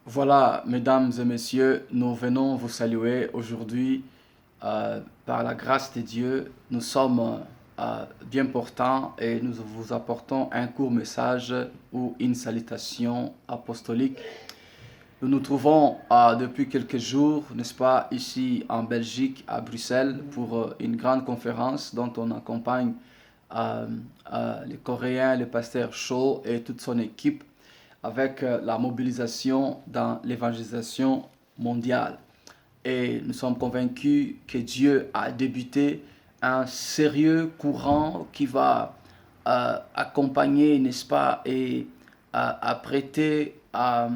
Voilà, mesdames et messieurs, nous venons vous saluer aujourd'hui par la grâce de Dieu. Nous sommes bien portants et nous vous apportons un court message ou une salutation apostolique. Nous nous trouvons depuis quelques jours, n'est-ce pas, ici en Belgique, à Bruxelles, pour une grande conférence dont on accompagne les Coréens, le pasteur Cho et toute son équipe avec la mobilisation dans l'évangélisation mondiale. Et nous sommes convaincus que Dieu a débuté un sérieux courant qui va accompagner, n'est-ce pas, et prêter à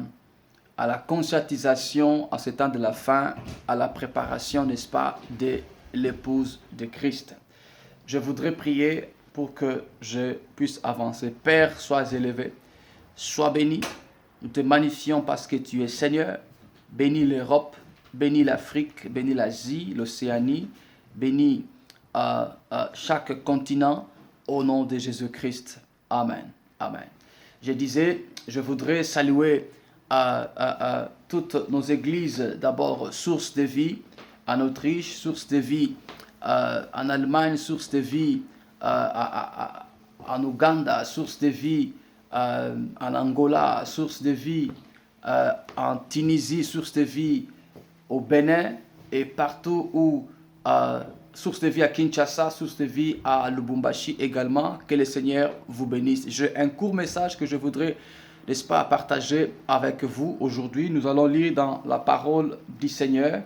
la conscientisation en ce temps de la fin, à la préparation, n'est-ce pas, de l'épouse de Christ. Je voudrais prier pour que je puisse avancer. Père, sois élevé, sois béni. Nous te magnifions parce que tu es Seigneur. Bénis l'Europe, bénis l'Afrique, bénis l'Asie, l'Océanie, bénis chaque continent au nom de Jésus-Christ. Amen. Amen. Je disais, je voudrais saluer toutes nos églises, d'abord Source de Vie en Autriche, Source de Vie en Allemagne, Source de Vie en Ouganda, Source de Vie en Angola, Source de Vie en Tunisie, Source de Vie au Bénin et partout où Source de Vie à Kinshasa, Source de Vie à Lubumbashi également. Que le Seigneur vous bénisse. J'ai un court message que je voudrais, n'est-ce pas, partager avec vous aujourd'hui. Nous allons lire dans la parole du Seigneur.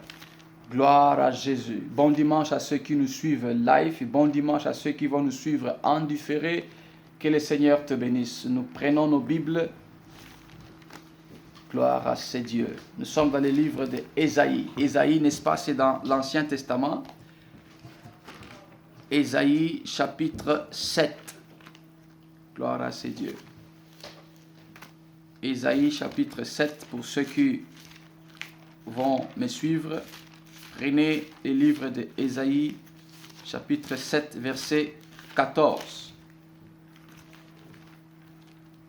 Gloire à Jésus. Bon dimanche à ceux qui nous suivent live et bon dimanche à ceux qui vont nous suivre en différé. Que le Seigneur te bénisse. Nous prenons nos Bibles. Gloire à ces dieux. Nous sommes dans le livre d'Ésaïe. Ésaïe, n'est-ce pas, c'est dans l'Ancien Testament. Ésaïe chapitre 7. Gloire à ces dieux. Ésaïe chapitre 7, pour ceux qui vont me suivre. Prenez le livre d'Ésaïe chapitre 7, verset 14.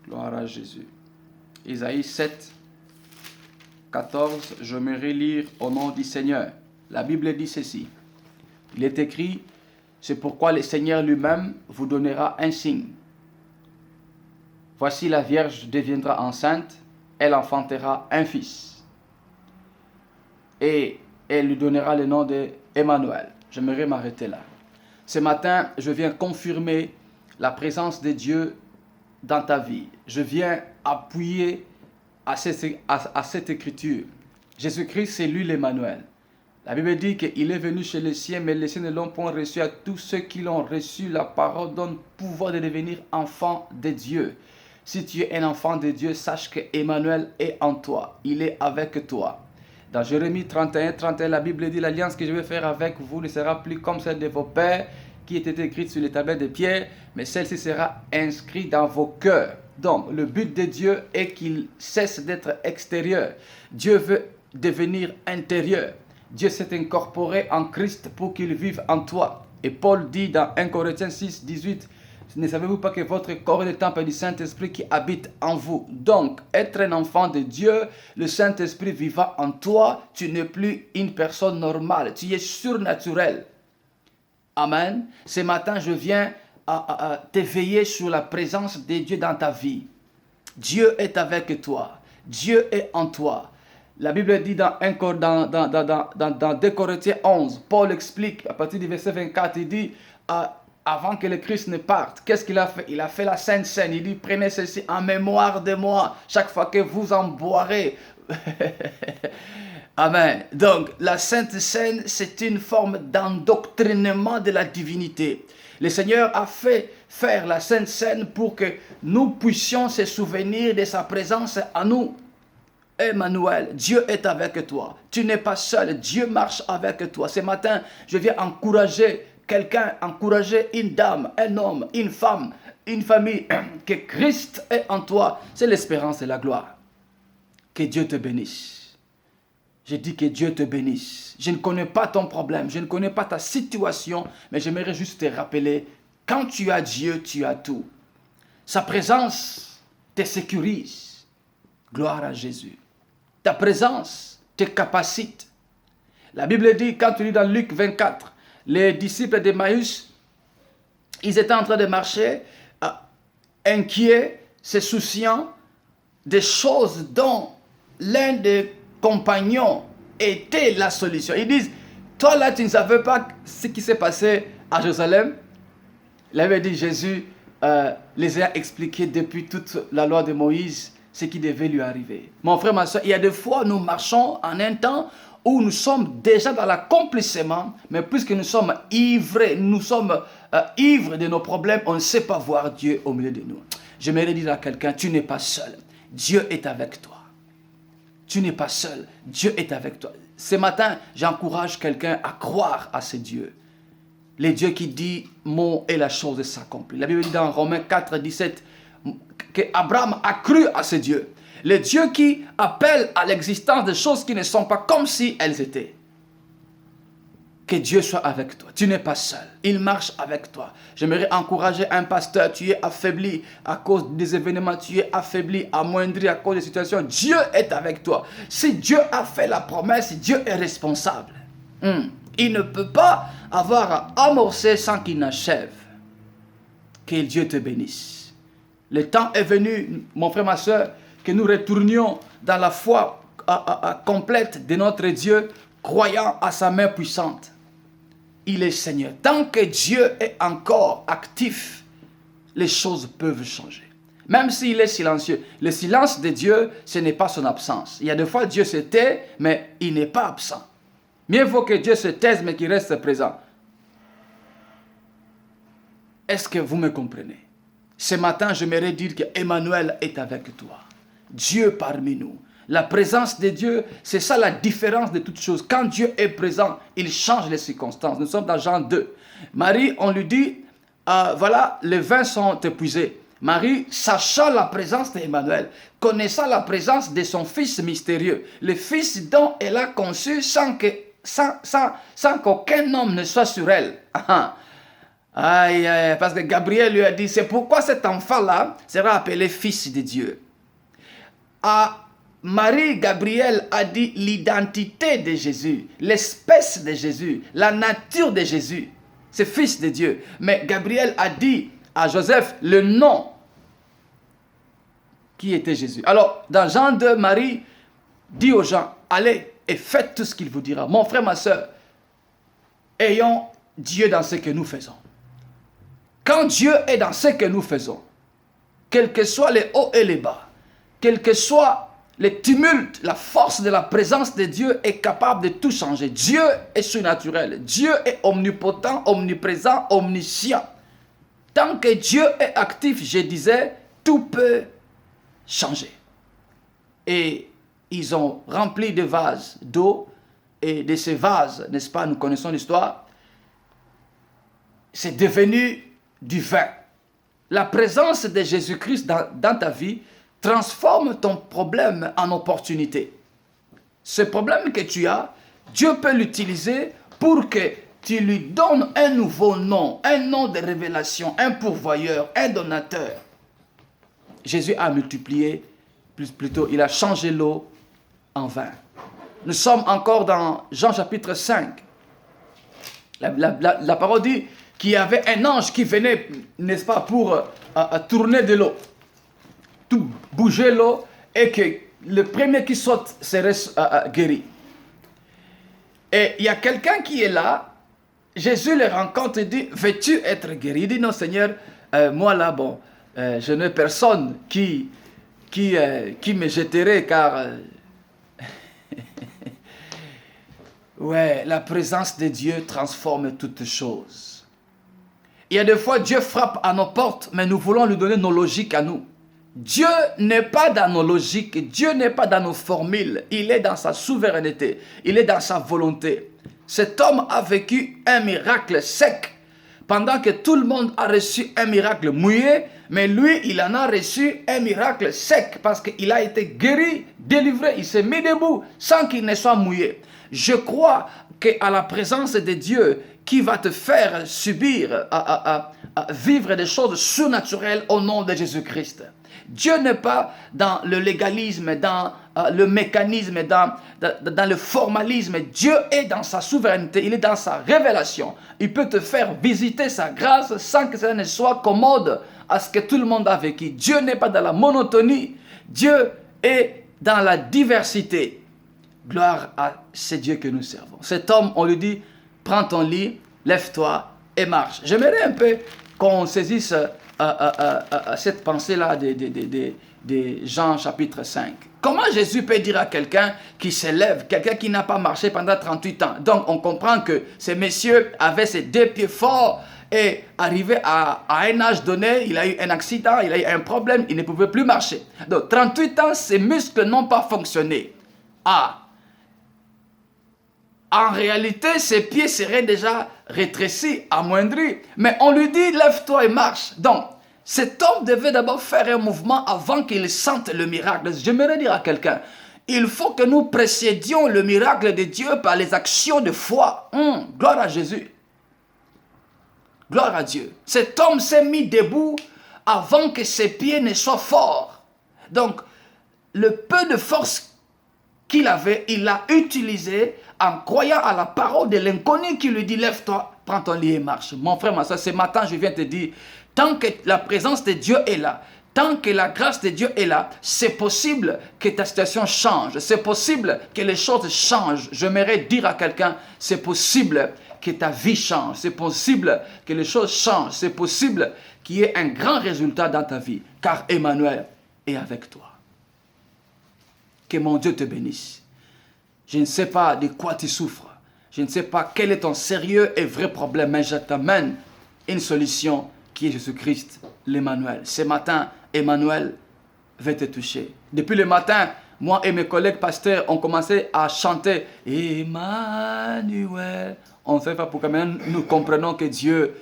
Gloire à Jésus. Ésaïe 7, 14, je me relire au nom du Seigneur. La Bible dit ceci. Il est écrit, c'est pourquoi le Seigneur lui-même vous donnera un signe. Voici la Vierge deviendra enceinte, elle enfantera un fils. Et elle lui donnera le nom d'Emmanuel. J'aimerais m'arrêter là. Ce matin, je viens confirmer la présence de Dieu dans ta vie. Je viens appuyer à cette écriture. Jésus-Christ, c'est lui l'Emmanuel. La Bible dit qu'il est venu chez les siens, mais les siens ne l'ont point reçu. À tous ceux qui l'ont reçu, la parole donne pouvoir de devenir enfant de Dieu. Si tu es un enfant de Dieu, sache que Emmanuel est en toi. Il est avec toi. Dans Jérémie 31, 31, la Bible dit, l'alliance que je vais faire avec vous ne sera plus comme celle de vos pères, qui était écrite sur les tablettes de pierre, mais celle-ci sera inscrite dans vos cœurs. Donc, le but de Dieu est qu'il cesse d'être extérieur. Dieu veut devenir intérieur. Dieu s'est incorporé en Christ pour qu'il vive en toi. Et Paul dit dans 1 Corinthiens 6, 18, ne savez-vous pas que votre corps est le temple du Saint-Esprit qui habite en vous? Donc, être un enfant de Dieu, le Saint-Esprit vivant en toi, tu n'es plus une personne normale, tu es surnaturel. Amen. Ce matin, je viens t'éveiller sur la présence de Dieu dans ta vie. Dieu est avec toi. Dieu est en toi. La Bible dit dans 2 Corinthiens 11, Paul explique à partir du verset 24, il dit, avant que le Christ ne parte, qu'est-ce qu'il a fait? Il a fait la Sainte Seine. Il dit, prenez ceci en mémoire de moi, chaque fois que vous en boirez. Amen. Donc, la Sainte Seine, c'est une forme d'endoctrinement de la divinité. Le Seigneur a fait faire la Sainte Seine pour que nous puissions se souvenir de sa présence à nous. Emmanuel, Dieu est avec toi. Tu n'es pas seul, Dieu marche avec toi. Ce matin, je viens encourager quelqu'un, encourager une dame, un homme, une femme, une famille, que Christ est en toi. C'est l'espérance et la gloire. Que Dieu te bénisse. Je dis que Dieu te bénisse. Je ne connais pas ton problème, je ne connais pas ta situation, mais j'aimerais juste te rappeler, quand tu as Dieu, tu as tout. Sa présence te sécurise. Gloire à Jésus. ta présence te capacite. La Bible dit, quand tu lis dans Luc 24, les disciples d'Emmaüs, ils étaient en train de marcher, inquiets, se souciant des choses dont l'un des compagnons était la solution. Ils disent, toi là, tu ne savais pas ce qui s'est passé à Jérusalem. Il avait dit, Jésus les a expliqué depuis toute la loi de Moïse ce qui devait lui arriver. Mon frère, ma soeur, il y a des fois, nous marchons en un temps où nous sommes déjà dans l'accomplissement, mais puisque nous sommes ivres, ivres de nos problèmes, on ne sait pas voir Dieu au milieu de nous. J'aimerais dire à quelqu'un, tu n'es pas seul. Dieu est avec toi. Tu n'es pas seul. Dieu est avec toi. Ce matin, j'encourage quelqu'un à croire à ce Dieu. Le Dieu qui dit mot et la chose s'accomplit. La Bible dit dans Romains 4, 17 que Abraham a cru à ce Dieu. Le Dieu qui appelle à l'existence des choses qui ne sont pas comme si elles étaient. Que Dieu soit avec toi. Tu n'es pas seul. Il marche avec toi. J'aimerais encourager un pasteur. Tu es affaibli à cause des événements. Tu es affaibli, amoindri à cause des situations. Dieu est avec toi. Si Dieu a fait la promesse, Dieu est responsable. Il ne peut pas avoir amorcé sans qu'il n'achève. Que Dieu te bénisse. Le temps est venu, mon frère, ma soeur, que nous retournions dans la foi complète de notre Dieu, croyant à sa main puissante. Il est Seigneur. Tant que Dieu est encore actif, les choses peuvent changer. Même s'il est silencieux. Le silence de Dieu, ce n'est pas son absence. Il y a des fois, Dieu se tait, mais il n'est pas absent. Mieux vaut que Dieu se taise, mais qu'il reste présent. Est-ce que vous me comprenez? Ce matin, j'aimerais dire que Emmanuel est avec toi. Dieu parmi nous. La présence de Dieu, c'est ça la différence de toutes choses. Quand Dieu est présent, il change les circonstances. Nous sommes dans Jean 2. Marie, on lui dit, voilà, les vins sont épuisés. Marie, sachant la présence d'Emmanuel, connaissant la présence de son fils mystérieux, le fils dont elle a conçu sans qu'aucun homme ne soit sur elle. Aïe, aïe, parce que Gabriel lui a dit, c'est pourquoi cet enfant-là sera appelé fils de Dieu. Marie, Gabriel a dit l'identité de Jésus, l'espèce de Jésus, la nature de Jésus. C'est fils de Dieu. Mais Gabriel a dit à Joseph le nom qui était Jésus. Alors, dans Jean 2, Marie dit aux gens, allez et faites tout ce qu'il vous dira. Mon frère, ma soeur, ayons Dieu dans ce que nous faisons. Quand Dieu est dans ce que nous faisons, quels que soient les hauts et les bas, quel que soit les tumultes, la force de la présence de Dieu est capable de tout changer. Dieu est surnaturel. Dieu est omnipotent, omniprésent, omniscient. Tant que Dieu est actif, je disais, tout peut changer. Et ils ont rempli des vases d'eau. Et de ces vases, n'est-ce pas, nous connaissons l'histoire, c'est devenu du vin. La présence de Jésus-Christ dans ta vie transforme ton problème en opportunité. Ce problème que tu as, Dieu peut l'utiliser pour que tu lui donnes un nouveau nom, un nom de révélation, un pourvoyeur, un donateur. Jésus a multiplié, plutôt, il a changé l'eau en vin. Nous sommes encore dans Jean chapitre 5. La parole dit qu'il y avait un ange qui venait, n'est-ce pas, pour tourner de l'eau. Tout bouger l'eau et que le premier qui saute serait guéri. Et il y a quelqu'un qui est là, Jésus le rencontre et dit, veux-tu être guéri? Il dit, non Seigneur, moi là, bon, je n'ai personne qui me jetterait car... ouais, la présence de Dieu transforme toutes choses. Il y a des fois, Dieu frappe à nos portes, mais nous voulons lui donner nos logiques à nous. Dieu n'est pas dans nos logiques, Dieu n'est pas dans nos formules, il est dans sa souveraineté, il est dans sa volonté. Cet homme a vécu un miracle sec, pendant que tout le monde a reçu un miracle mouillé, mais lui, il en a reçu un miracle sec, parce qu'il a été guéri, délivré, il s'est mis debout, sans qu'il ne soit mouillé. Je crois qu'à la présence de Dieu, qui va te faire subir, vivre des choses surnaturelles au nom de Jésus-Christ. Dieu n'est pas dans le légalisme, dans le mécanisme, dans le formalisme. Dieu est dans sa souveraineté, il est dans sa révélation. Il peut te faire visiter sa grâce sans que cela ne soit commode à ce que tout le monde a vécu. Dieu n'est pas dans la monotonie, Dieu est dans la diversité. Gloire à ce Dieu que nous servons. Cet homme, on lui dit, prends ton lit, lève-toi et marche. J'aimerais un peu qu'on saisisse cette pensée-là de Jean chapitre 5. Comment Jésus peut dire à quelqu'un qui se lève, quelqu'un qui n'a pas marché pendant 38 ans? Donc on comprend que ce monsieur avait ses 2 pieds forts et arrivé à un âge donné, il a eu un accident, il a eu un problème, il ne pouvait plus marcher. Donc 38 ans, ses muscles n'ont pas fonctionné. En réalité, ses pieds seraient déjà rétrécis, amoindris. Mais on lui dit, lève-toi et marche. Donc, cet homme devait d'abord faire un mouvement avant qu'il sente le miracle. J'aimerais dire à quelqu'un, il faut que nous précédions le miracle de Dieu par les actions de foi. Gloire à Jésus. Gloire à Dieu. Cet homme s'est mis debout avant que ses pieds ne soient forts. Donc, le peu de force qu'il avait, il l'a utilisé en croyant à la parole de l'inconnu qui lui dit, lève-toi, prends ton lit et marche. Mon frère, ma soeur, ce matin, je viens te dire, tant que la présence de Dieu est là, tant que la grâce de Dieu est là, c'est possible que ta situation change. C'est possible que les choses changent. J'aimerais dire à quelqu'un, c'est possible que ta vie change. C'est possible que les choses changent. C'est possible qu'il y ait un grand résultat dans ta vie. Car Emmanuel est avec toi. Que mon Dieu te bénisse. Je ne sais pas de quoi tu souffres. Je ne sais pas quel est ton sérieux et vrai problème. Mais je t'amène une solution qui est Jésus-Christ, l'Emmanuel. Ce matin, Emmanuel va te toucher. Depuis le matin, moi et mes collègues pasteurs ont commencé à chanter Emmanuel. On ne sait pas pourquoi, mais nous comprenons que Dieu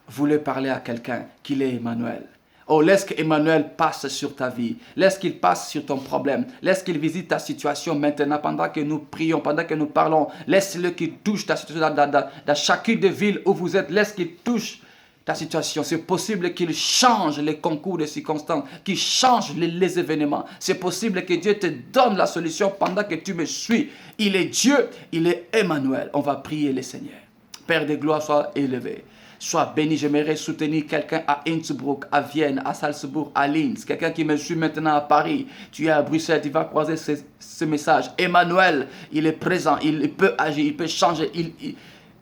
voulait parler à quelqu'un, qu'il est Emmanuel. Oh, laisse qu'Emmanuel passe sur ta vie. Laisse qu'il passe sur ton problème. Laisse qu'il visite ta situation maintenant pendant que nous prions, pendant que nous parlons. Laisse-le qu'il touche ta situation dans chacune des villes où vous êtes. Laisse qu'il touche ta situation. C'est possible qu'il change les concours de circonstances, qu'il change les événements. C'est possible que Dieu te donne la solution pendant que tu me suis. Il est Dieu, il est Emmanuel. On va prier le Seigneur. Père de gloire, sois élevé. Sois béni. J'aimerais soutenir quelqu'un à Innsbruck, à Vienne, à Salzbourg, à Linz. Quelqu'un qui me suit maintenant à Paris. Tu es à Bruxelles, tu vas croiser ce message. Emmanuel, il est présent. Il peut agir, il peut changer.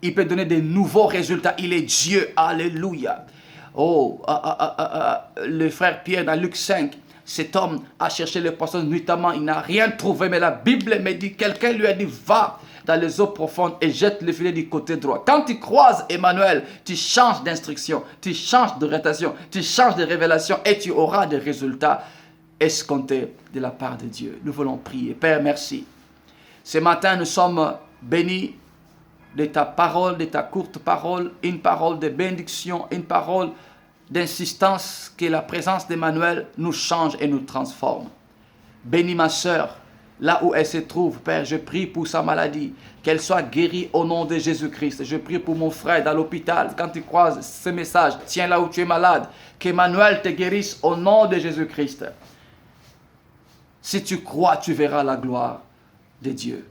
Il peut donner de nouveaux résultats. Il est Dieu. Alléluia. Oh, le frère Pierre dans Luc 5. Cet homme a cherché les personnes nuitamment. Il n'a rien trouvé. Mais la Bible me dit, quelqu'un lui a dit, va dans les eaux profondes et jette le filet du côté droit. Quand tu croises Emmanuel, tu changes d'instruction, tu changes d'orientation, tu changes de révélation et tu auras des résultats escomptés de la part de Dieu. Nous voulons prier. Père, merci. Ce matin, nous sommes bénis de ta parole, de ta courte parole, une parole de bénédiction, une parole d'insistance, que la présence d'Emmanuel nous change et nous transforme. Bénis ma sœur, là où elle se trouve, Père, je prie pour sa maladie, qu'elle soit guérie au nom de Jésus-Christ. Je prie pour mon frère dans l'hôpital, quand tu croises ce message, tiens là où tu es malade, qu'Emmanuel te guérisse au nom de Jésus-Christ. Si tu crois, tu verras la gloire de Dieu.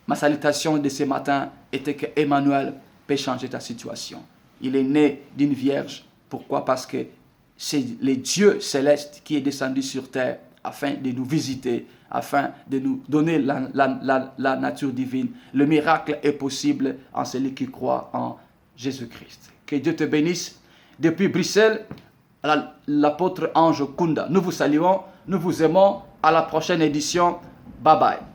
Ma salutation de ce matin était que Emmanuel peut changer ta situation. Il est né d'une vierge. Pourquoi? Parce que c'est le Dieu céleste qui est descendu sur terre afin de nous visiter, afin de nous donner la nature divine. Le miracle est possible en celui qui croit en Jésus-Christ. Que Dieu te bénisse. Depuis Bruxelles, l'apôtre Ange Kunda. Nous vous saluons, nous vous aimons. À la prochaine édition. Bye bye.